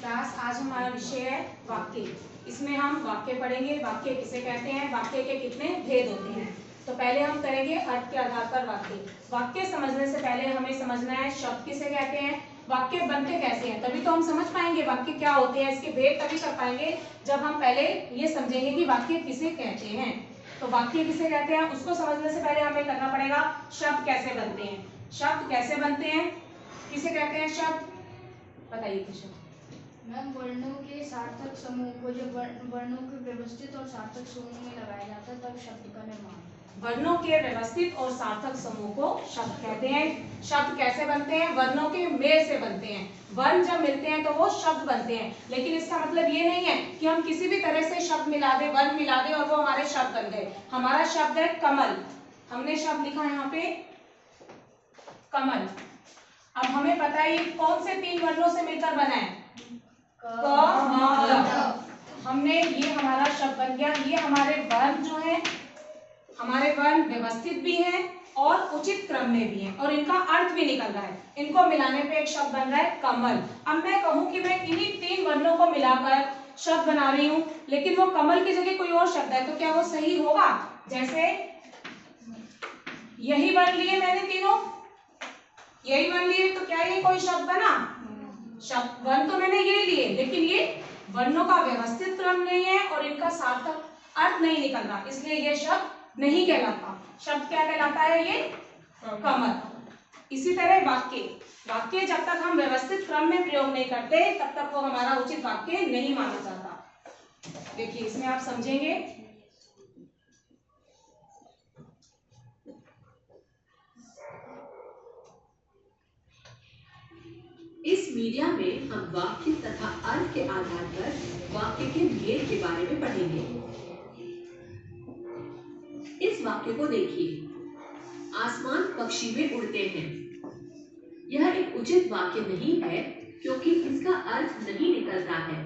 Class आज हमारा विषय है वाक्य। इसमें हम वाक्य पढ़ेंगे। वाक्य किसे कहते हैं, वाक्य के कितने भेद होते हैं। तो पहले हम करेंगे अर्थ के आधार पर वाक्य। वाक्य समझने से पहले हमें समझना है शब्द किसे कहते हैं, वाक्य बनते कैसे हैं, तभी तो हम समझ पाएंगे वाक्य क्या होते हैं। इसके भेद तभी कर पाएंगे जब हम पहले ये समझेंगे कि वाक्य किसे कहते हैं। तो वाक्य किसे कहते हैं उसको समझने से पहले हमें करना पड़ेगा शब्द कैसे बनते हैं। शब्द कैसे बनते हैं, किसे कहते हैं शब्द, बताइए कुछ। मैम, वर्णों के सार्थक समूह को जब वर्णों के व्यवस्थित और सार्थक समूह में लगाया जाता है तब शब्द का निर्माण। वर्णों के व्यवस्थित और सार्थक समूह को शब्द कहते हैं। शब्द कैसे बनते हैं, वर्णों के मेल से बनते हैं। वर्ण जब मिलते हैं तो वो शब्द बनते हैं। लेकिन इसका मतलब ये नहीं है कि हम किसी भी तरह से शब्द मिला दे, वर्ण मिला दे और वो हमारे शब्द बन गए। हमारा शब्द है कमल, हमने शब्द लिखा है यहाँ पे कमल। अब हमें पता है ये कौन से 3 वर्णों से मिलकर बना है, हमने ये हमारा शब्द बन गया। ये हमारे वर्ण जो है, हमारे वर्ण व्यवस्थित भी हैं और उचित क्रम में भी हैं और इनका अर्थ भी निकल रहा है। इनको मिलाने पे एक शब्द बन रहा है कमल। अब मैं कहूं कि मैं इन्हीं 3 वर्णों को मिलाकर शब्द बना रही हूं, लेकिन वो कमल की जगह कोई और शब्द है, तो क्या वो सही होगा? जैसे यही वर्ण लिए मैंने तीनों, यही वर्ण लिए, तो क्या ये कोई शब्द बना? शब्द वर्ण तो मैंने ये लिए, लेकिन ये वर्णों का व्यवस्थित क्रम नहीं है और इनका सार्थक अर्थ नहीं निकल रहा, इसलिए ये शब्द नहीं कहलाता। शब्द क्या कहलाता है? ये कमल। इसी तरह वाक्य, वाक्य जब तक हम व्यवस्थित क्रम में प्रयोग नहीं करते तब तक वो हमारा उचित वाक्य नहीं माना जाता। देखिए इसमें आप समझेंगे। इस मीडिया में हम वाक्य तथा अर्थ के आधार पर वाक्य के भेद के बारे में पढ़ेंगे। इस वाक्य को देखिए, आसमान पक्षी में उड़ते हैं। यह एक उचित वाक्य नहीं है क्योंकि इसका अर्थ नहीं निकलता है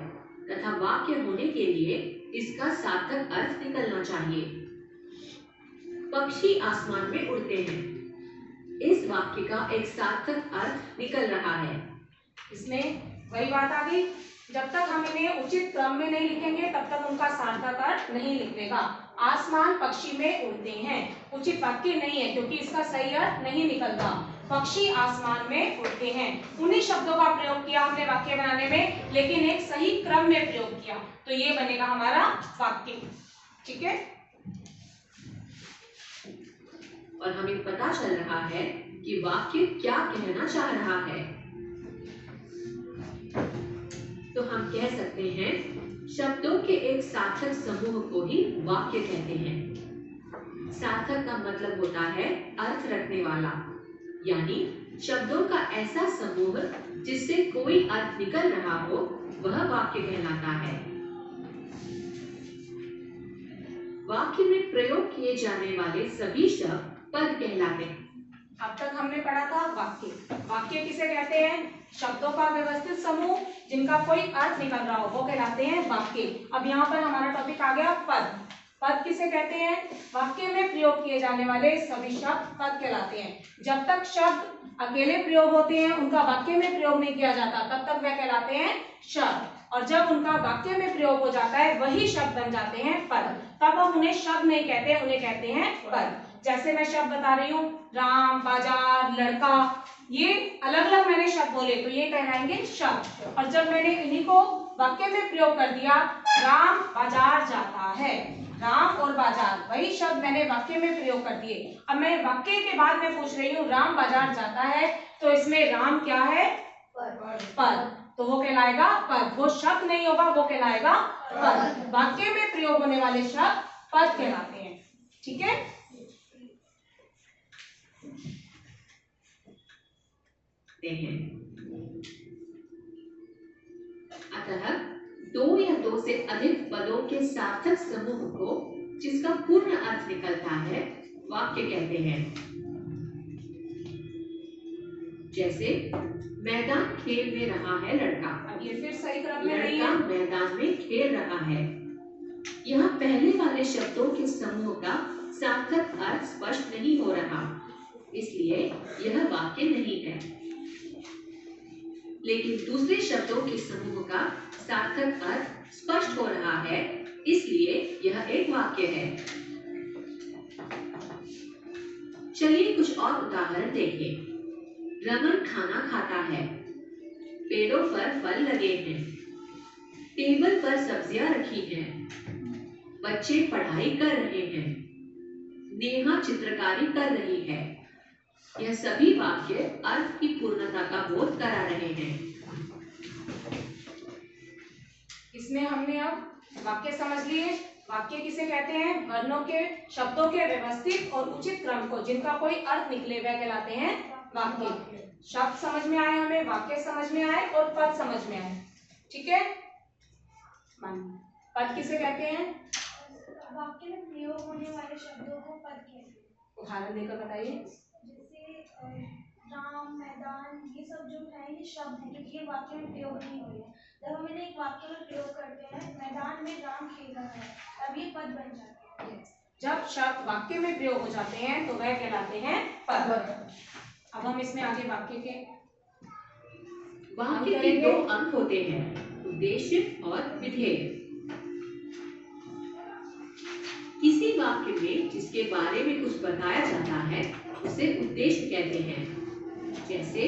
तथा वाक्य होने के लिए इसका सार्थक अर्थ निकलना चाहिए। पक्षी आसमान में उड़ते हैं, इस वाक्य का एक सार्थक अर्थ निकल रहा है। इसमें वही बात आ गई, जब तक हम इन्हें उचित क्रम में नहीं लिखेंगे तब तक उनका सार्थक अर्थ नहीं निकलेगा। आसमान पक्षी में उड़ते हैं उचित वाक्य नहीं है क्योंकि इसका सही अर्थ नहीं निकलता। पक्षी आसमान में उड़ते हैं, उन्हीं शब्दों का प्रयोग किया हमने वाक्य बनाने में, लेकिन एक सही क्रम में प्रयोग किया, तो ये बनेगा हमारा वाक्य। ठीक है, और हमें पता चल रहा है कि वाक्य क्या कहना चाह रहा है। तो हम कह सकते हैं शब्दों के एक सार्थक समूह को ही वाक्य कहते हैं। सार्थक का मतलब होता है अर्थ रखने वाला, यानी शब्दों का ऐसा समूह जिससे कोई अर्थ निकल रहा हो वह वाक्य कहलाता है। वाक्य में प्रयोग किए जाने वाले सभी शब्द पद कहलाते हैं। अब तक हमने पढ़ा था वाक्य। वाक्य किसे कहते हैं? शब्दों का व्यवस्थित समूह जिनका कोई अर्थ निकल रहा हो वो कहलाते हैं वाक्य। अब यहाँ पर हमारा टॉपिक आ गया पद। पद किसे कहते हैं? वाक्य में प्रयोग किए जाने वाले सभी शब्द पद कहलाते हैं। जब तक शब्द अकेले प्रयोग होते हैं, उनका वाक्य में प्रयोग नहीं किया जाता, तब तक वह कहलाते हैं शब्द, और जब उनका वाक्य में प्रयोग हो जाता है वही शब्द बन जाते हैं पद। तब हम उन्हें शब्द नहीं कहते, उन्हें कहते हैं पद। जैसे मैं शब्द बता रही हूँ, राम, बाजार, लड़का, ये अलग अलग मैंने शब्द बोले तो ये कहलाएंगे शब्द, और जब मैंने इन्हीं को वाक्य में प्रयोग कर दिया, राम बाजार जाता है, राम और बाजार वही शब्द मैंने वाक्य में प्रयोग कर दिए। अब मैं वाक्य के बाद में पूछ रही हूँ राम बाजार जाता है, तो इसमें राम क्या है? पद, तो वो कहलाएगा पद। वो शब्द नहीं होगा, वो कहलाएगा पद। वाक्य में प्रयोग होने वाले शब्द पद कहलाते हैं। ठीक है, अतः 2 या 2 से अधिक पदों के सार्थक समूह को जिसका पूर्ण अर्थ निकलता है वाक्य कहते हैं। जैसे मैदान खेल में रहा है लड़का। अब ये फिर सही क्रम में नहीं है। लड़का मैदान में खेल रहा है। यहाँ पहले वाले शब्दों के समूह का सार्थक अर्थ स्पष्ट नहीं हो रहा, इसलिए यह वाक्य नहीं है। लेकिन दूसरे शब्दों के समूह का सार्थक अर्थ स्पष्ट हो रहा है, इसलिए यह एक वाक्य है। चलिए कुछ और उदाहरण देखें। रमन खाना खाता है, पेड़ों पर फल लगे हैं, टेबल पर सब्जियां रखी हैं, बच्चे पढ़ाई कर रहे हैं, नेहा चित्रकारी कर रही है। यह सभी वाक्य अर्थ की पूर्णता का बोध करा रहे हैं। इसमें हमने अब वाक्य समझ लिए। वाक्य किसे कहते हैं? वर्णों के, शब्दों के व्यवस्थित और उचित क्रम को जिनका कोई अर्थ निकले वह कहलाते हैं वाक्य। शब्द समझ में आए, हमें वाक्य समझ में आए और पद समझ में आए। ठीक है। पद किसे कहते हैं? वाक्य में प्रयोग होने वाले शब्दों को पद कहते हैं। उदाहरण देकर बताइए। जैसे राम, मैदान, ये सब जो है ये शब्द है क्योंकि ये वाक्य में प्रयोग नहीं हुए हैं। जब हम इन्हें एक वाक्य में प्रयोग करते हैं, मैदान में राम खेल रहा है, तब ये पद बन जाते हैं। जब शब्द वाक्य में प्रयोग हो जाते हैं तो वह कहलाते हैं पद। अब हम इसमें आगे वाक्य के दो अंग होते हैं, उद्देश्य और विधेय। किसी वाक्य में जिसके बारे में कुछ बताया जाता है उसे उद्देश्य कहते हैं। जैसे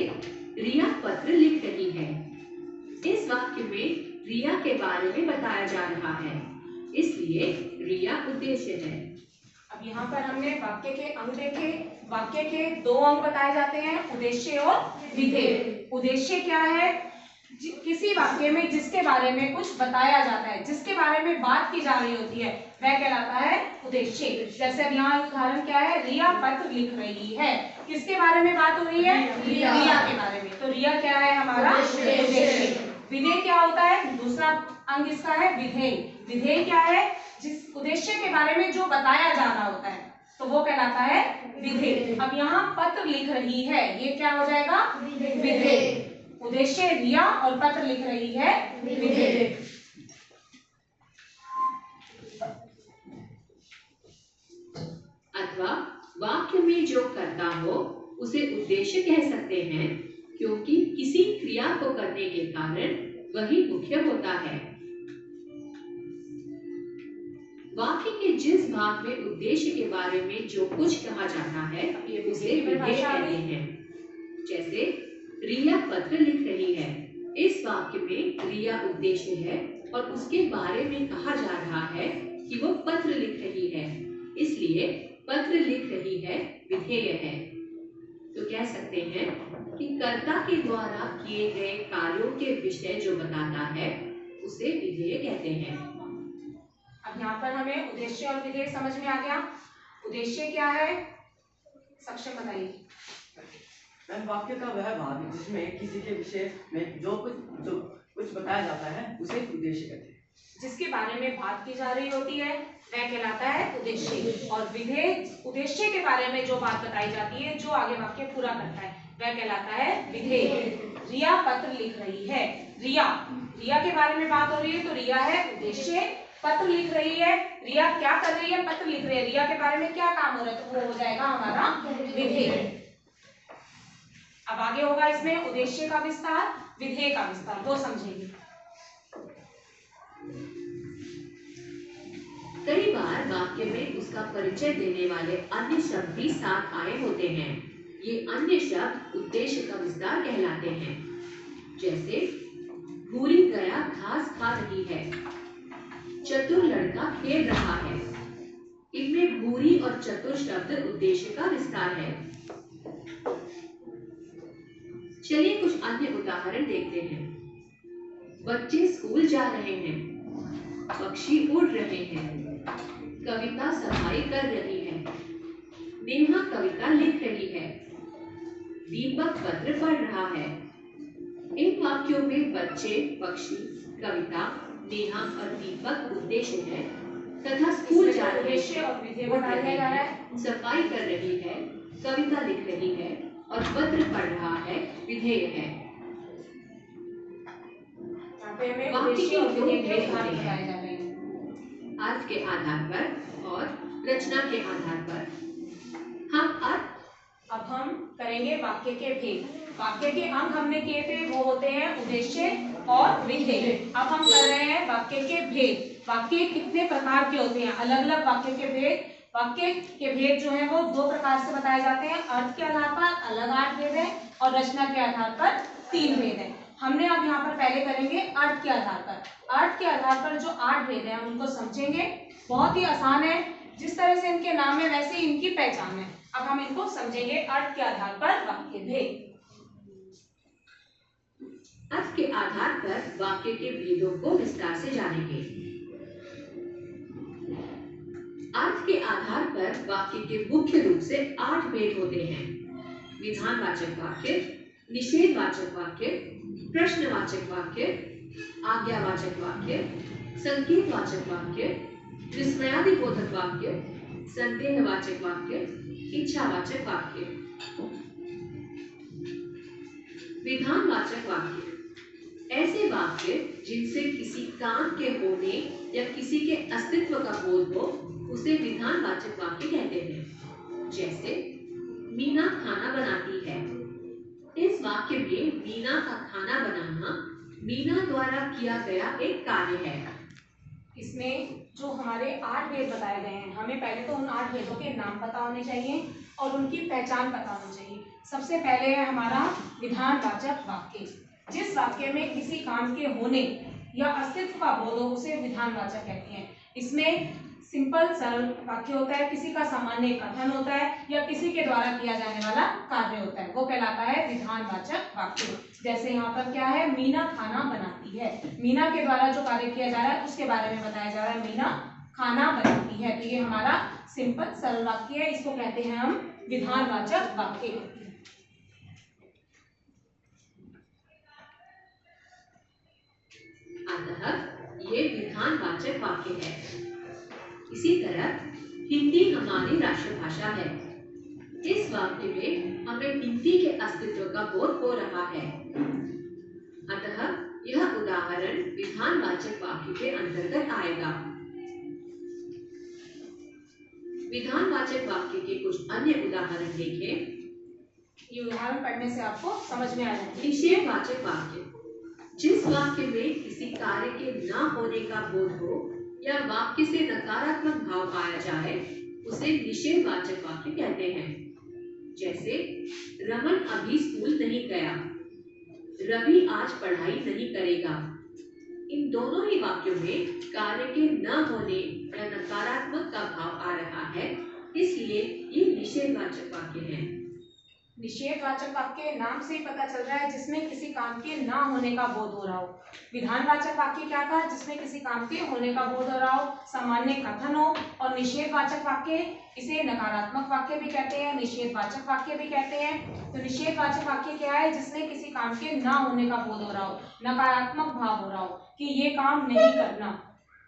रिया पत्र लिख रही है, इस वाक्य में रिया के बारे में बताया जा रहा है, इसलिए रिया उद्देश्य है। अब यहाँ पर हमने वाक्य के अंग देखे। वाक्य के दो अंग बताए जाते हैं, उद्देश्य और विधेय। उद्देश्य क्या है? किसी वाक्य में जिसके बारे में कुछ बताया जाता है, जिसके बारे में बात की जा रही होती है, वह कहलाता है उद्देश्य। जैसे अब यहाँ उदाहरण क्या है? रिया पत्र लिख रही है। किसके बारे में बात हो रही है? रिया के बारे में। तो रिया क्या है? हमारा उद्देश्य। विधेय क्या होता है? दूसरा अंग इसका है विधेय। विधेय क्या है? जिस उद्देश्य के बारे में जो बताया जा रहा होता है तो वो कहलाता है विधेय। अब यहाँ पत्र लिख रही है, ये क्या हो जाएगा? विधेय। उद्देश्य रिया और पत्र लिख रही है विधेय। अथवा वाक्य में जो कर्ता हो उसे उद्देश्य कह सकते हैं, क्योंकि किसी क्रिया को करने के कारण वही मुख्य होता है। वाक्य के जिस भाग में उद्देश्य के बारे में जो कुछ कहा जाता है उसे विधेय कहते हैं। जैसे रिया पत्र लिख रही है, इस वाक्य में रिया उद्देश्य है और उसके बारे में कहा जा रहा है कि वो पत्र लिख रही है, इसलिए पत्र लिख रही है विधेय है। तो कह सकते हैं कि कर्ता के द्वारा किए गए कार्यों के विषय जो बताता है उसे विधेय कहते हैं। अब यहाँ पर हमें उद्देश्य और विधेय समझ में आ गया। उद्देश्य क्या है? सक्षम बताइए। वाक्य का वह भाग जिसमें किसी के विषय में जो कुछ बताया जाता है उसे उद्देश्य कहते हैं। जिसके बारे में बात की जा रही होती है वह कहलाता है उद्देश्य। और विधेय उद्देश्य के बारे में जो बात बताई जाती है, जो आगे वाक्य पूरा करता है, वह कहलाता है विधेय। रिया पत्र लिख रही है, रिया के बारे में बात हो रही है तो रिया है उद्देश्य। पत्र लिख रही है, रिया क्या कर रही है? पत्र लिख रही है। रिया के बारे में क्या काम हो रहा है तो वो हो जाएगा हमारा विधेय। अब आगे होगा इसमें उद्देश्य का विस्तार, विधेय का विस्तार, वो समझेंगे। कई बार वाक्य में उसका परिचय देने वाले अन्य शब्द भी साथ आए होते हैं। ये अन्य शब्द उद्देश्य का विस्तार कहलाते हैं। जैसे भूरी गया घास खा रही है, चतुर लड़का खेल रहा है। इनमें भूरी और चतुर शब्द उद्देश्य का विस्तार है। चलिए कुछ अन्य उदाहरण देखते हैं। बच्चे स्कूल जा रहे हैं, पक्षी उड़ रहे हैं, कविता सफाई कर रही है, नेहा कविता लिख रही है, दीपक पत्र पढ़ रहा है। इन वाक्यों में बच्चे, पक्षी, कविता, नेहा और दीपक उद्देश्य है तथा स्कूल जा रहे हैं, और विधेय बताया जा रहा है। सफाई कर रही है, कविता लिख रही है और पत्र पढ़ रहा है विधेय है। वाक्य के दो भेद होते हैं, अर्थ के आधार पर और रचना के आधार पर। हम अर्थ अब हम करेंगे वाक्य के भेद। वाक्य के अंग हमने किए थे, वो होते हैं उद्देश्य और विधेय। अब हम कर रहे हैं वाक्य के भेद। वाक्य कितने प्रकार के होते हैं, अलग अलग वाक्य के भेद। वाक्य के भेद जो है वो दो प्रकार से बताए जाते हैं, अर्थ के आधार पर अलग 8 भेद है और रचना के आधार पर 3 भेद है। हमने अब यहाँ पर पहले करेंगे अर्थ के आधार पर। अर्थ के आधार पर जो 8 भेद है हम उनको समझेंगे। बहुत ही आसान है, जिस तरह से इनके नाम है वैसे इनकी पहचान है। अब हम इनको समझेंगे अर्थ के आधार पर वाक्य भेद। अर्थ के आधार पर वाक्य के भेदों को विस्तार से जानेंगे। अर्थ के आधार पर वाक्य के मुख्य रूप से 8 भेद होते हैं। विधानवाचक वाक्य, निषेधवाचक वाक्य, प्रश्नवाचक वाक्य, आज्ञावाचक वाक्य, संकेतवाचक वाक्य, विस्मयादिबोधक वाक्य, संदेहवाचक वाक्य, इच्छावाचक वाक्य। विधानवाचक वाक्य ऐसे वाक्य जिनसे किसी काम के होने या किसी के अस्तित्व का बोध हो, उसे विधानवाचक वाक्य कहते हैं। जैसे मीना खाना बनाती है। इस वाक्य में मीना का खाना बनाना मीना द्वारा किया गया एक कार्य है। इसमें जो हमारे 8 भेद बताए गए हैं, हमें पहले तो उन 8 भेदों के नाम पता होने चाहिए और उनकी पहचान पता होनी चाहिए। सबसे पहले है हमारा विधानवाचक वाक्य। जिस वाक्य में किसी काम के होने या अस्तित्व का बोध हो उसे विधानवाचक कहते हैं। इसमें सिंपल सरल वाक्य होता है, किसी का सामान्य कथन होता है या किसी के द्वारा किया जाने वाला कार्य होता है, वो कहलाता है विधानवाचक वाक्य। जैसे यहाँ पर क्या है, मीना खाना बनाती है। मीना के द्वारा जो कार्य किया जा रहा है उसके बारे में बताया जा रहा है, मीना खाना बनाती है। तो ये हमारा सिंपल सरल वाक्य है, इसको कहते हैं हम विधानवाचक वाक्य। अतः ये विधानवाचक वाक्य है। इसी तरह हिंदी हमारी राष्ट्रभाषा है। इस वाक्य में हमें हिंदी के अस्तित्व का बोध हो रहा है, अतः यह उदाहरण विधानवाचक वाक्य के अंतर्गत आएगा। विधानवाचक वाक्य के कुछ अन्य उदाहरण देखें। ये उदाहरण पढ़ने से आपको समझ में आ जाएगा। निषेधवाचक वाक्य जिस वाक्य में किसी कार्य के न होने का बोध हो या वाक्य से नकारात्मक भाव पाया जाए उसे निषेधवाचक वाक्य कहते हैं। जैसे रमन अभी स्कूल नहीं गया, रवि आज पढ़ाई नहीं करेगा। इन दोनों ही वाक्यों में कार्य के न होने या नकारात्मक का भाव आ रहा है, इसलिए ये निषेधवाचक वाक्य हैं। निषेधवाचक वाक्य नाम से ही पता चल रहा है जिसमें किसी काम के ना होने का बोध हो रहा हो। विधानवाचक वाक्य क्या था, जिसमें किसी काम के होने का बोध हो रहा हो, सामान्य कथन हो। और निषेधवाचक वाक्य इसे नकारात्मक वाक्य भी कहते हैं, निषेधवाचक वाक्य भी कहते हैं। तो निषेधवाचक वाक्य क्या है, जिसमें किसी काम के ना होने का बोध हो रहा हो, नकारात्मक भाव हो रहा हो कि ये काम नहीं करना।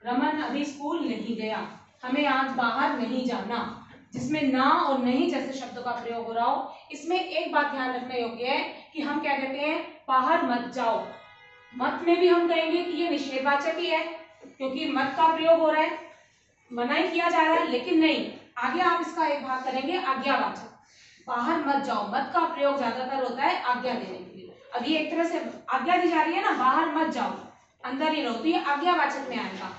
रमन अभी स्कूल नहीं गया, हमें आज बाहर नहीं जाना, जिसमें ना और नहीं जैसे शब्दों का प्रयोग हो रहा हो। इसमें एक बात ध्यान रखने योग्य है कि हम क्या कहते हैं, बाहर मत जाओ। मत में भी हम कहेंगे कि ये निषेधवाचक ही है, क्योंकि मत का प्रयोग हो रहा है, मना ही किया जा रहा है। लेकिन नहीं, आगे आप इसका एक भाग करेंगे आज्ञावाचक। बाहर मत जाओ, मत का प्रयोग ज्यादातर होता है आज्ञा देने के लिए। अब ये एक तरह से आज्ञा दी जा रही है ना, बाहर मत जाओ, अंदर ही रहो, तो ये आज्ञावाचक में आएगा।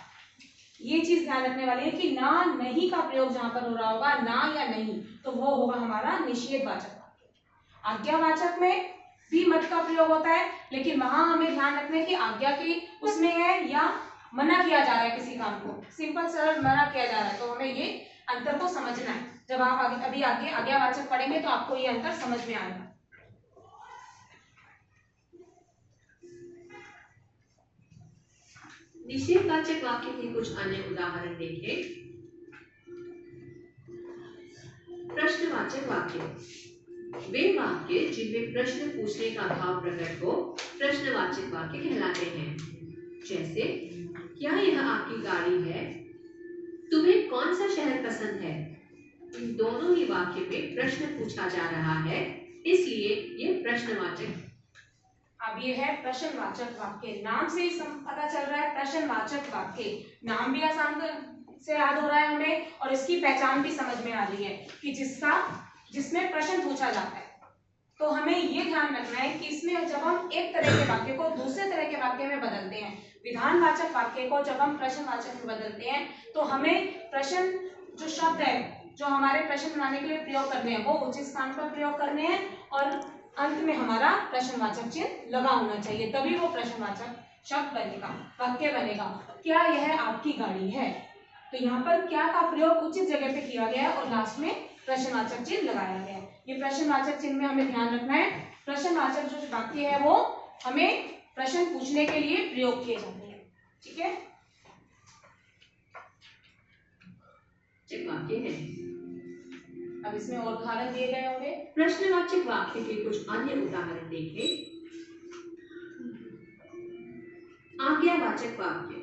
ये चीज ध्यान रखने वाली है कि ना नहीं का प्रयोग जहां पर हो रहा होगा, ना या नहीं, तो वो होगा हमारा निषेधवाचक वाक्य। आज्ञावाचक में भी मत का प्रयोग होता है, लेकिन वहां हमें ध्यान रखना है कि आज्ञा की उसमें है या मना किया जा रहा है किसी काम को, सिंपल सरल मना किया जा रहा है। तो हमें ये अंतर को समझना है। जब आप अभी आगे आज्ञावाचक पढ़ेंगे तो आपको ये अंतर समझ में आएगा। निषेधवाचक वाक्य के कुछ अन्य उदाहरण देखें। प्रश्नवाचक वाक्य वे वाक्य जिनमें प्रश्न पूछने का भाव प्रकट हो प्रश्नवाचक वाक्य कहलाते हैं। जैसे क्या यह आपकी गाड़ी है, तुम्हें कौन सा शहर पसंद है। इन दोनों ही वाक्य में प्रश्न पूछा जा रहा है, इसलिए ये प्रश्नवाचक। अब ये है प्रश्नवाचक वाक्य। नाम से ही पता चल रहा है प्रश्नवाचक वाक्य। नाम भी आसान से याद हो रहा है हमें और इसकी पहचान भी समझ में आ रही है कि जिसका जिसमें प्रश्न पूछा जाता है। तो हमें ये ध्यान रखना है कि इसमें जब हम एक तरह के वाक्य को दूसरे तरह के वाक्य में बदलते हैं, विधानवाचक वाक्य को जब हम प्रश्नवाचक में बदलते हैं, तो हमें प्रश्न जो शब्द है जो हमारे प्रश्न बनाने के लिए प्रयोग करने हैं वो उचित स्थान पर प्रयोग करने हैं और अंत में हमारा प्रश्नवाचक चिन्ह लगा होना चाहिए, तभी वो प्रश्नवाचक शब्द बनेगा, वाक्य बनेगा। क्या यह आपकी गाड़ी है? तो यहाँ पर क्या का प्रयोग उचित जगह पे किया गया है और लास्ट में प्रश्नवाचक चिन्ह लगाया गया है। ये प्रश्नवाचक चिन्ह में हमें ध्यान रखना है, प्रश्नवाचक जो वाक्य है वो हमें प्रश्न पूछने के लिए प्रयोग किए जाते हैं। ठीक है, वाक्य है। अब इसमें और उदाहरण दिए गए होंगे। प्रश्नवाचक वाक्य के कुछ अन्य उदाहरण देखें। आज्ञावाचक वाक्य,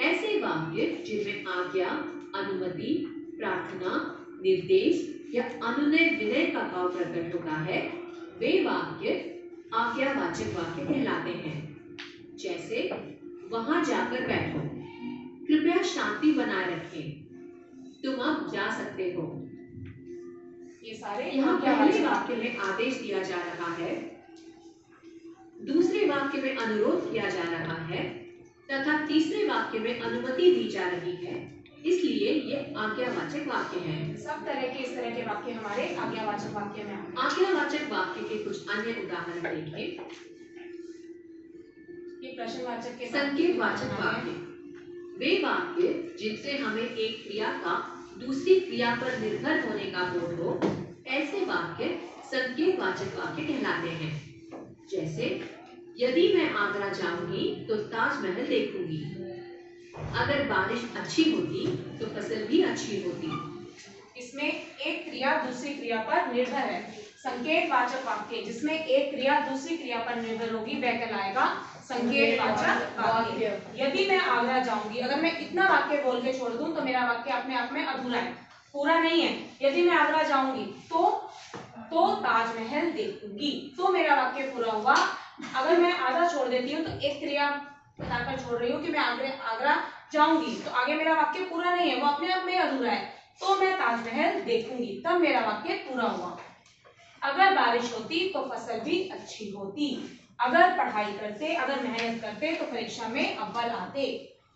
ऐसे वाक्य जिनमें आज्ञा, अनुमति, प्रार्थना, निर्देश या अनुनय विनय का भाव प्रकट होता है, वे वाक्य आज्ञावाचक वाक्य कहलाते हैं। जैसे वहां जाकर बैठो, कृपया शांति बनाए रखें, तुम अब जा सकते हो। ये सारे यहाँ पहले वाक्य में आदेश दिया जा रहा है, दूसरे वाक्य में अनुरोध किया जा रहा है तथा तीसरे वाक्य में अनुमति दी जा रही है, इसलिए ये आज्ञावाचक वाक्य हैं। सब तरह के इस तरह के वाक्य हमारे आज्ञावाचक वाक्य में आते हैं। आज्ञावाचक वाक्य के कुछ अन्य उदाहरण देखें। ये प्रश्नवाचक के संकेतवाचक वाक्य, वे वाक्य जिनसे हमें एक क्रिया का दूसरी क्रिया पर निर्भर होने का बोध हो, ऐसे वाक्य संकेतवाचक वाक्य कहलाते हैं। जैसे यदि मैं आगरा जाऊंगी तो ताजमहल देखूंगी, अगर बारिश अच्छी होती तो फसल भी अच्छी होती। इसमें एक क्रिया दूसरी क्रिया पर निर्भर है। संकेतवाचक वाक्य जिसमें एक क्रिया दूसरी क्रिया पर निर्भर होगी वह कहलाएगा संकेतवाचक वाक्य। यदि मैं आगरा जाऊंगी, अगर मैं इतना वाक्य बोल के छोड़ दूं तो मेरा वाक्य अपने आप में अधूरा है, पूरा नहीं है। यदि मैं आगरा जाऊंगी तो ताजमहल देखूंगी, तो मेरा वाक्य पूरा हुआ। अगर मैं आधा छोड़ देती हूँ तो एक क्रिया बताकर छोड़ रही हूँ कि मैं आगरा जाऊंगी, तो आगे मेरा वाक्य पूरा नहीं है, वो अपने आप में अधूरा है। तो मैं ताजमहल देखूंगी, तब मेरा वाक्य पूरा हुआ। अगर बारिश होती तो फसल भी अच्छी होती, अगर पढ़ाई करते, अगर मेहनत करते तो परीक्षा में अव्वल आते।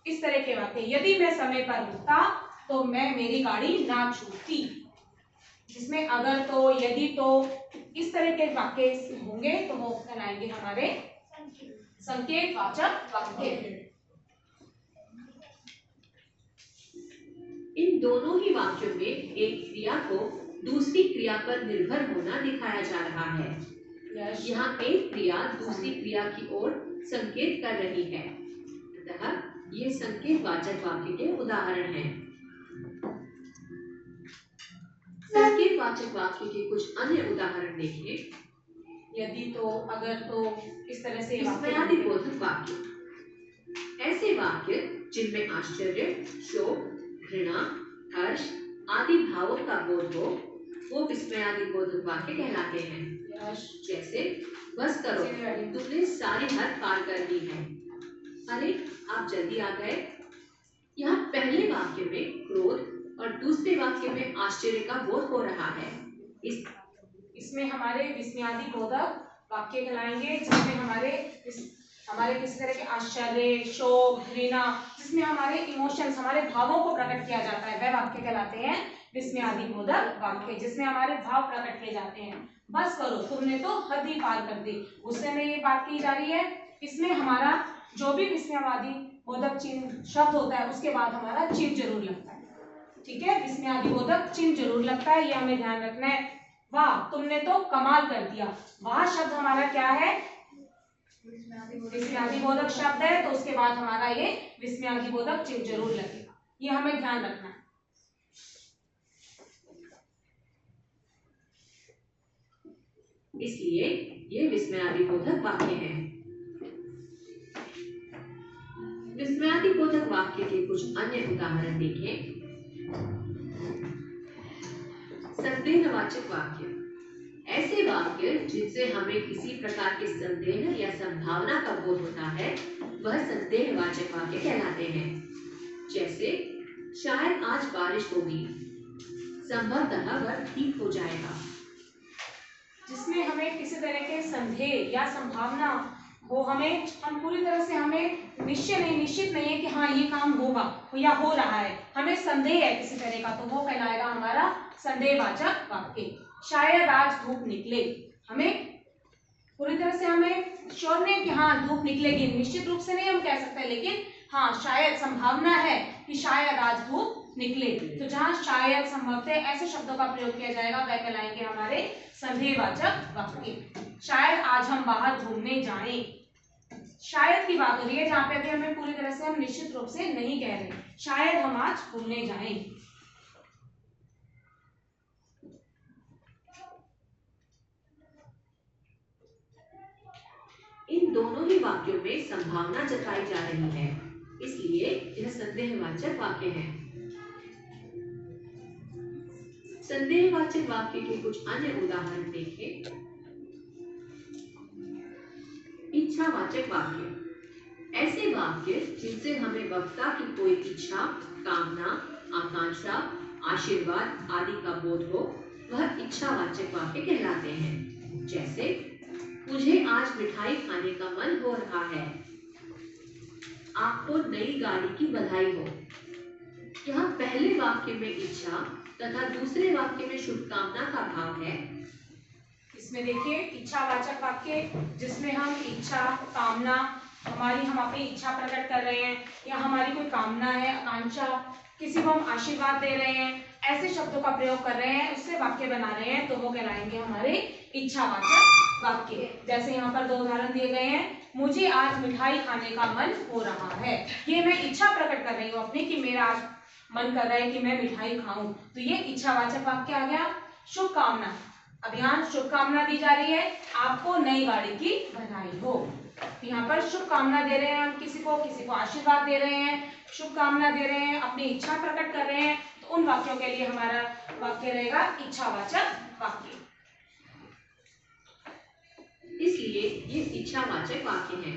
इस तरह के वाक्य। यदि मैं समय पर रुकता तो मैं मेरी गाड़ी ना छूटती, जिसमें अगर तो, यदि तो, इस तरह के वाक्य होंगे तो वो कहलाएंगे हमारे संकेतवाचक वाक्य। इन दोनों ही वाक्यों में एक क्रिया को दूसरी क्रिया पर निर्भर होना दिखाया जा रहा है। यहाँ एक क्रिया दूसरी क्रिया की ओर संकेत कर रही है, अतः ये संकेतवाचक वाक्य के उदाहरण हैं। संकेतवाचक वाक्य के कुछ अन्य उदाहरण देखें। यदि तो, अगर तो, इस तरह से विस्मयादिबोधक वाक्य, ऐसे वाक्य जिनमें आश्चर्य, शोक, घृणा, हर्ष आदि भावों का बोध हो, वो विस्मयादिबोधक वाक्य कहलाते हैं। जैसे बस करो, तुमने सारी हद पार कर दी है, अरे आप जल्दी आ गए। यहाँ पहले वाक्य में क्रोध और दूसरे वाक्य में आश्चर्य का बोध हो रहा है। इसमें हमारे विस्मयादिबोधक वाक्य कहलाएंगे, जिसमें हमारे किसी तरह के आश्चर्य, शोक, घृणा, जिसमें हमारे इमोशंस, हमारे भावों को प्रकट किया जाता है, वह वाक्य कहलाते हैं विस्मयादिबोधक वाक्य, जिसमें हमारे भाव प्रकट किए जाते हैं। बस करो, तुमने तो हद ही पार कर दी, गुस्से में ये बात की जा रही है। इसमें हमारा जो भी विस्मयादिबोधक चिन्ह शब्द होता है उसके बाद हमारा चिन्ह जरूर लगता है। ठीक है, विस्मयादिबोधक चिन्ह जरूर लगता है, ये हमें ध्यान रखना है। वाह, तुमने तो कमाल कर दिया, वाह शब्द हमारा क्या है? विस्मयादिबोधक शब्द है, तो उसके बाद हमारा ये विस्मयादिबोधक चिन्ह जरूर लगेगा, ये हमें ध्यान रखना है। इसलिए ये विस्मयादिबोधक वाक्य है। विस्मयादिबोधक वाक्य के कुछ अन्य उदाहरण देखें। संदेहवाचक वाक्य, ऐसे वाक्य जिनसे हमें किसी प्रकार के संदेह या संभावना का बोध होता है, वह संदेहवाचक वाक्य कहलाते हैं। जैसे शायद आज बारिश होगी, संभवतः वह ठीक हो जाएगा, जिसमें हमें किसी तरह के संदेह या संभावना हो, हम पूरी तरह से हमें निश्चित नहीं है कि हाँ ये काम होगा या हो रहा है, हमें संदेह है किसी तरह का, तो वो कहलाएगा हमारा संदेहवाचक वाक्य। शायद आज धूप निकले, हमें पूरी तरह से हमें श्योर नहीं कि हाँ धूप निकलेगी, निश्चित रूप से नहीं हम कह सकते, लेकिन हाँ शायद संभावना है कि शायद आज धूप निकले। तो जहाँ शायद संभवतः ऐसे शब्दों का प्रयोग किया जाएगा वह कहलाएंगे हमारे संदेहवाचक वाक्य। शायद आज हम बाहर घूमने जाएं, शायद की बात हो रही है जहाँ पे अभी हमें पूरी तरह से हम निश्चित रूप से नहीं कह रहे, शायद हम आज घूमने जाएं। इन दोनों ही वाक्यों में संभावना जताई जा रही है, इसलिए यह संदेहवाचक वाक्य है। संदेहवाचक वाक्य के कुछ अन्य उदाहरण देखें। इच्छावाचक वाक्य, ऐसे वाक्य जिनसे हमें वक्ता की कोई इच्छा, कामना, आकांक्षा, आशीर्वाद आदि का बोध हो, वह इच्छावाचक वाक्य कहलाते हैं। जैसे मुझे आज मिठाई खाने का मन हो रहा है, आपको नई गाड़ी की बधाई हो। यहाँ पहले वाक्य में इच्छा तथा दूसरे वाक्य में शुभकामना का भाव है। इसमें देखिए इच्छावाचक वाक्य जिसमें हम इच्छा, कामना, हम अपनी इच्छा प्रकट कर रहे हैं या हमारी कोई कामना है, आकांक्षा, किसी को हम आशीर्वाद दे रहे हैं, ऐसे शब्दों का प्रयोग कर रहे हैं, उससे वाक्य बना रहे हैं, तो वो कहलाएंगे हमारे इच्छावाचक वाक्य। जैसे यहाँ पर 2 उदाहरण दिए गए हैं, मुझे आज मिठाई खाने का मन हो रहा है, ये मैं इच्छा प्रकट कर रही हूँ अपनी कि मेरा आज मन कर रहा है कि मैं मिठाई खाऊं, तो ये इच्छावाचक वाक्य आ गया। शुभकामना, अब यहाँ शुभकामना दी जा रही है, आपको नई गाड़ी की बधाई हो, तो यहाँ पर शुभकामना दे रहे हैं हम किसी को आशीर्वाद दे रहे हैं, शुभकामना दे रहे हैं, अपनी इच्छा प्रकट कर रहे हैं, तो उन वाक्यों के लिए हमारा वाक्य रहेगा इच्छावाचक वाक्य। इसलिए ये इच्छावाचक वाक्य है।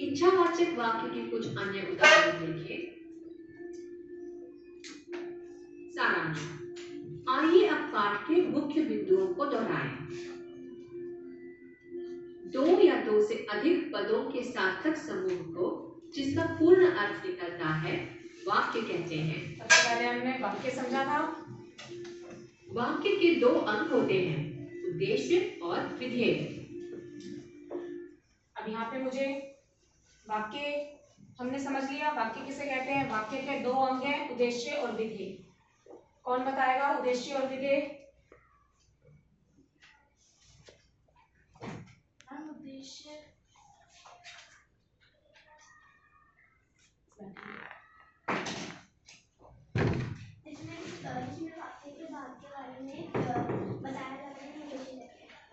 इच्छावाचक वाक्य के कुछ अन्य उदाहरण देखिए। सारांश, आइए अब पाठ के मुख्य बिंदुओं को दोहराएं। 2 या 2 से अधिक पदों के सार्थक समूह को जिसका पूर्ण अर्थ निकलता है वाक्य कहते हैं। सबसे पहले हमने वाक्य समझा था। वाक्य के 2 अंग होते हैं, उद्देश्य और विधेय। अब यहाँ पे मुझे वाक्य हमने समझ लिया, वाक्य किसे कहते हैं। वाक्य के 2 अंग हैं, उद्देश्य और विधेय। कौन बताएगा उद्देश्य और विधेय? उद्देश्य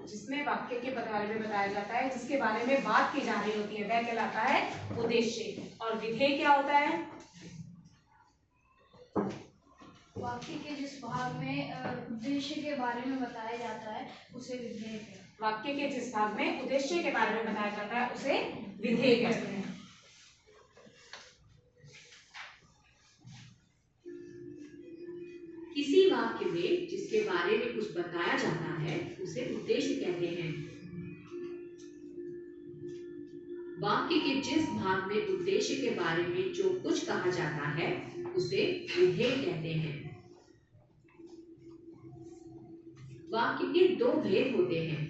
जिसमें वाक्य के बारे में बताया जाता है, जिसके बारे में बात की जा रही होती है, वह कहलाता है उद्देश्य। और विधेय क्या होता है? वाक्य के जिस भाग में उद्देश्य के बारे में बताया जाता है उसे विधेय कहते हैं। वाक्य के जिस भाग में उद्देश्य के बारे में बताया जाता है उसे विधेय कहते हैं। किसी वाक्य में जिसके बारे में कुछ बताया जाता है उसे उद्देश्य कहते हैं। वाक्य के जिस भाग में उद्देश्य के बारे में जो कुछ कहा जाता है उसे विधेय कहते हैं। वाक्य के 2 भेद होते हैं,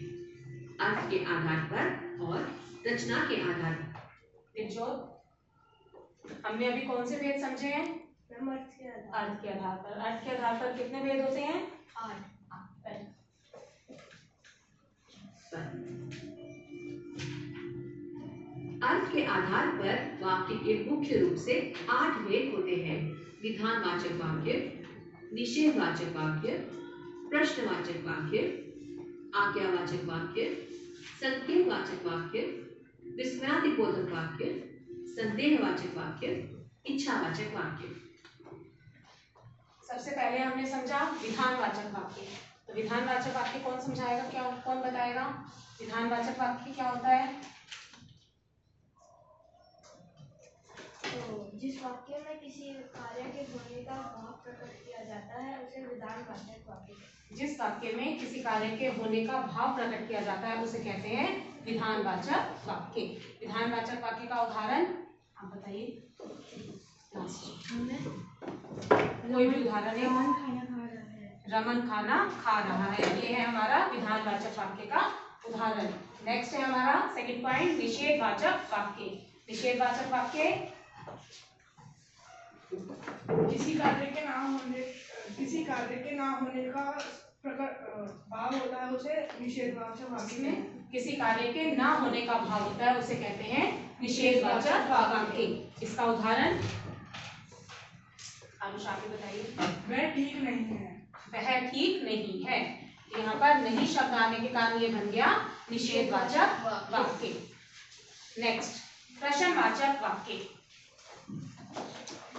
अर्थ के आधार पर और रचना के आधार पर। जो हमने अभी कौन से भेद समझे हैं? अर्थ के आधार अर्थ के आधार पर। अर्थ के आधार पर कितने भेद होते हैं? 8। अर्थ के आधार पर वाक्य के मुख्य रूप से 8 भेद होते हैं। विधानवाचक वाक्य, निषेधवाचक वाक्य, प्रश्नवाचक वाक्य, आज्ञावाचक वाक्य, संकेतवाचक वाक्य, विस्मयादिबोधक वाक्य, संदेहवाचक वाक्य, इच्छावाचक वाक्य। सबसे पहले हमने समझा विधानवाचक वाक्य। तो विधानवाचक वाक्य कौन समझाएगा, क्या कौन बताएगा? विधानवाचक वाक्य क्या होता है? तो जिस वाक्य में किसी कार्य के होने का भाव प्रकट किया जाता जाता है उसे विधानवाचक वाक्य कहते हैं। जिस वाक्य में किसी कार्य के होने का भाव प्रकट किया जाता है उसे कहते हैं विधानवाचक वाक्य। विधानवाचक वाक्य का उदाहरण आप बताइए। कोई भी उदाहरण है। रमन खाना खा रहा है, ये है हमारा विधानवाचक वाक्य का उदाहरण। नेक्स्ट है हमारा सेकंड पॉइंट, निषेधवाचक वाक्य। निषेधवाचक वाक्य किसी कार्य के ना होने का भाव होता है उसे निषेधवाचक वाक्य में किसी कार्य के ना होने का भाव होता है उसे कहते हैं निषेधवाचक वाक्य। इसका उदाहरण अनुषा के बताइए। वह ठीक नहीं है। वह ठीक नहीं है, यहाँ पर नहीं शब्द आने के कारण ये बन गया निषेधवाचक वाक्य। नेक्स्ट प्रश्नवाचक वाक्य।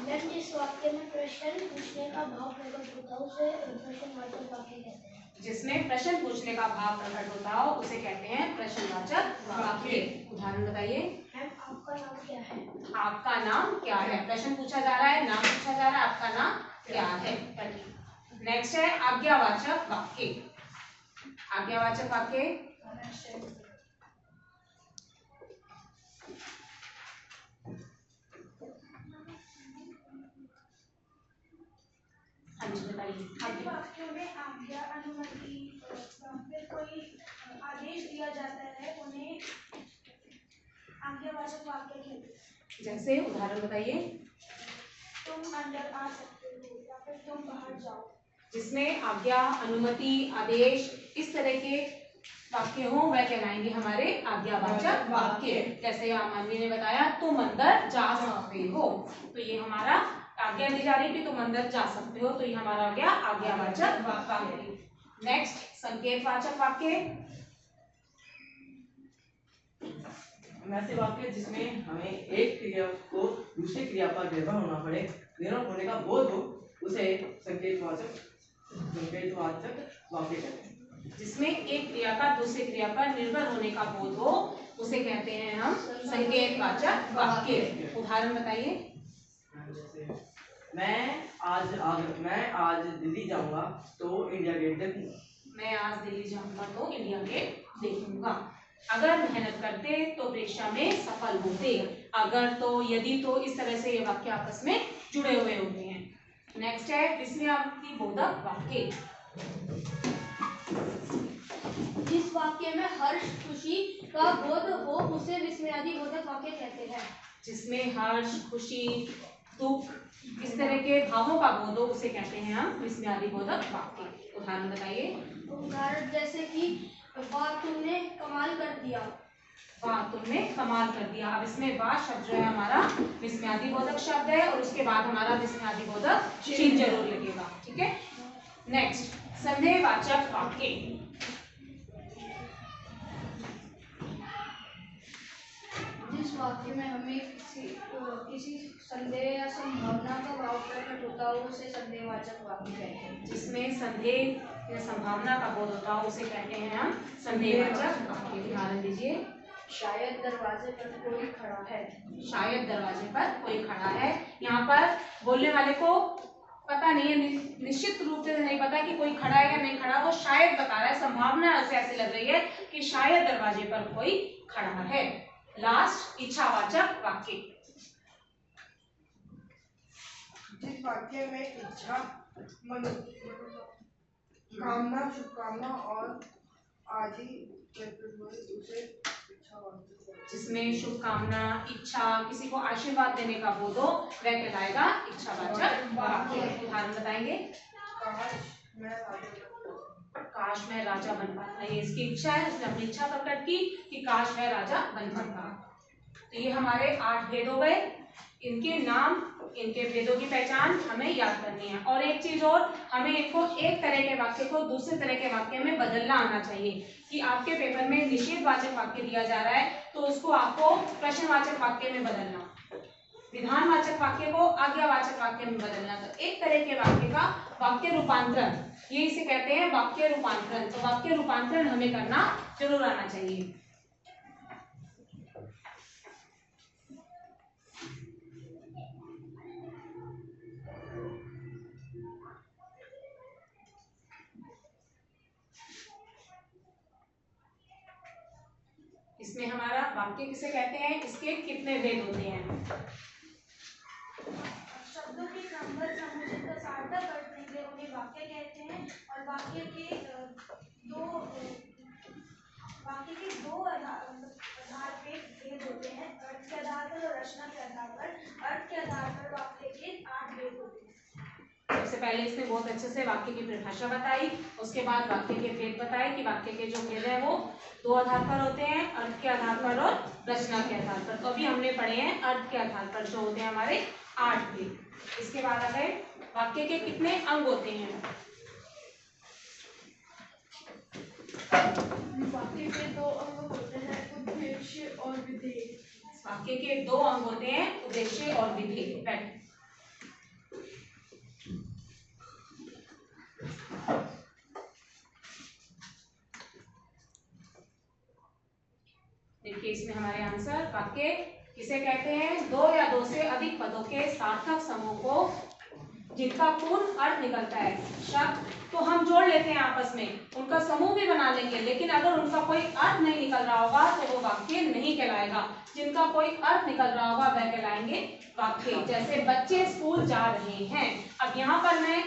जिस वाक्य में प्रश्न पूछने का भाव प्रकट होता है उसे प्रश्नवाचक वाक्य कहते हैं। जिसमें प्रश्न पूछने का भाव प्रकट होता हो उसे कहते हैं प्रश्नवाचक वाक्य। उदाहरण बताइए। आपका नाम क्या है? आपका नाम क्या है, प्रश्न पूछा जा रहा है, नाम पूछा जा रहा है, आपका नाम क्या है। नेक्स्ट है आज्ञावाचक वाक्य। आज्ञावाचक वाक्य हाँ जी बताइए। वाक्यों में आज्ञा, अनुमति, फिर कोई आदेश दिया जाता है उन्हें आज्ञावाचक वाक्य कहते हैं। जैसे उदाहरण बताइए। तुम अंदर आ सकते हो या फिर तुम बाहर जाओ। जिसमें आज्ञा, अनुमति, आदेश इस तरह के वाक्य हो वह कहलाएंगे हमारे आज्ञावाचक वाक्य। जैसे मानवी ने बताया तुम अंदर जा सकते हो, तो ये हमारा आज्ञा दी जा रही है कि तुम अंदर जा सकते हो, तो ये हमारा हो गया आज्ञावाचक वाक्य। नेक्स्ट संकेतवाचक वाक्य। ऐसे वाक्य जिसमें हमें एक क्रिया को दूसरी क्रिया पर निर्भर होना पड़े, निर्भर होने का बोध हो, उसे संकेतवाचक वाक्य कहते हैं। जिसमें एक क्रिया का दूसरी क्रिया पर निर्भर होने का बोध हो उसे कहते हैं हम संकेतवाचक वाक्य। उदाहरण बताइए। मैं आज दिल्ली जाऊंगा तो इंडिया गेट देखूंगा। मैं आज दिल्ली जाऊंगा तो इंडिया गेट देखूंगा। अगर मेहनत करते तो परीक्षा में सफल होते। अगर तो, यदि तो, इस तरह से ये वाक्य आपस में जुड़े हुए होते हैं। नेक्स्ट है विस्मयादिबोधक वाक्य। जिस वाक्य में हर्ष, खुशी का बोध हो उसे विस्मयादिबोधक वाक्य कहते हैं। जिसमें हर्ष, खुशी, दुख इस तरह के भावों का बोध हो उसे कहते हैं हम विस्मयादिबोधक वाक्य। उदाहरण बताइए। उदाहरण जैसे कि वाह तुमने कमाल कर दिया। वाह तुमने कमाल कर दिया। अब इसमें वाह शब्द जो है हमारा विस्मयादिबोधक शब्द है और उसके बाद हमारा विस्मयादिबोधक चिन्ह जरूर लगेगा, ठीक है। नेक्स्ट संदेहवाचक वाक्य। जिस वाक्य में हमें किसी संदेह या संभावना का भाव प्रकट होता हो उसे संदेहवाचक वाक्य कहते हैं। जिसमें संदेह या संभावना का बोध होता हो उसे कहते हैं हम संदेहवाचक वाक्य। उदाहरण दीजिए। शायद दरवाजे पर कोई खड़ा है। शायद दरवाजे पर कोई खड़ा है। यहाँ पर बोलने वाले को पता नहीं है, निश्चित रूप से नहीं पता कि कोई खड़ा है या नहीं खड़ा, वो शायद बता रहा है, संभावना उसे ऐसी लग रही है कि शायद दरवाजे पर कोई खड़ा है। लास्ट इच्छावाचक वाक्य। जिस वाक्य में इच्छा, कामना, शुभकामना और आदि उसे इच्छावाचक। जिसमें शुभकामना, इच्छा, किसी को आशीर्वाद देने का बोध हो वह कहलाएगा इच्छावाचक वाक्य। उदाहरण बताएंगे। काश मैं राजा बन पाता। ये इसकी इच्छा है, उसने अपनी इच्छा प्रकट की कि काश मैं राजा बन पाता। तो ये हमारे 8 भेद हो गए। इनके नाम, इनके भेदों की पहचान हमें याद करनी है। और एक चीज और, हमें इनको एक तरह के वाक्य को दूसरे तरह के वाक्य में बदलना आना चाहिए। कि आपके पेपर में निषेधवाचक वाक्य दिया जा रहा है तो उसको आपको प्रश्नवाचक वाक्य में बदलना, विधानवाचक वाक्य को आज्ञावाचक वाक्य में बदलना। तो एक तरह के वाक्य का वाक्य रूपांतरण, ये इसे कहते हैं वाक्य रूपांतरण। तो वाक्य रूपांतरण हमें करना जरूर आना चाहिए। इसमें हमारा वाक्य किसे कहते हैं, इसके कितने भेद होते हैं? शब्दों के क्रमबद्ध समूह जिनका सार्थक अर्थ निकले उन्हें वाक्य कहते हैं। और वाक्य के दो आधार पे भेद होते हैं, अर्थ के आधार पर और रचना के आधार पर। अर्थ के आधार पर वाक्य के 8 भेद होते हैं। सबसे पहले इसने बहुत अच्छे से वाक्य की परिभाषा बताई, उसके बाद वाक्य के भेद बताए कि वाक्य के जो भेद है वो 2 आधार पर होते हैं, अर्थ के आधार पर और रचना के आधार पर। तो अभी हमने पढ़े हैं अर्थ के आधार पर जो होते हैं हमारे 8 भेद। इसके बाद आ गए वाक्य के कितने अंग होते हैं? वाक्य के 2 अंग होते हैं, उद्देश्य और विधेय। वाक्य के 2 अंग होते हैं, उद्देश्य और विधेय। देखिए इसमें हमारे आंसर, वाक्य किसे कहते हैं? 2 या 2 से अधिक पदों के सार्थक समूह को जिनका पूर्ण अर्थ निकलता है। शब्द तो हम जोड़ लेते हैं आपस में, उनका समूह भी बना लेंगे, लेकिन अगर उनका कोई अर्थ नहीं निकल रहा होगा तो वो वाक्य नहीं कहलाएगा। जिनका कोई अर्थ निकल रहा होगा वह कहलाएंगे वाक्य। जैसे बच्चे स्कूल जा रहे हैं, अब यहाँ पर मैं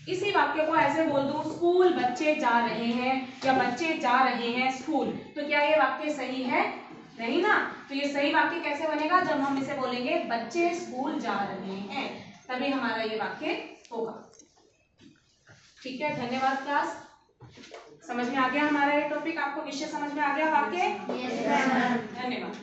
इसी वाक्य को ऐसे बोल दूं, स्कूल बच्चे जा रहे हैं या बच्चे जा रहे हैं स्कूल, तो क्या ये वाक्य सही है? नहीं ना। तो ये सही वाक्य कैसे बनेगा? जब हम इसे बोलेंगे बच्चे स्कूल जा रहे हैं, तभी हमारा ये वाक्य होगा। ठीक है, धन्यवाद क्लास। समझ में आ गया हमारा ये टॉपिक? आपको विषय समझ में आ गया वाक्य? धन्यवाद।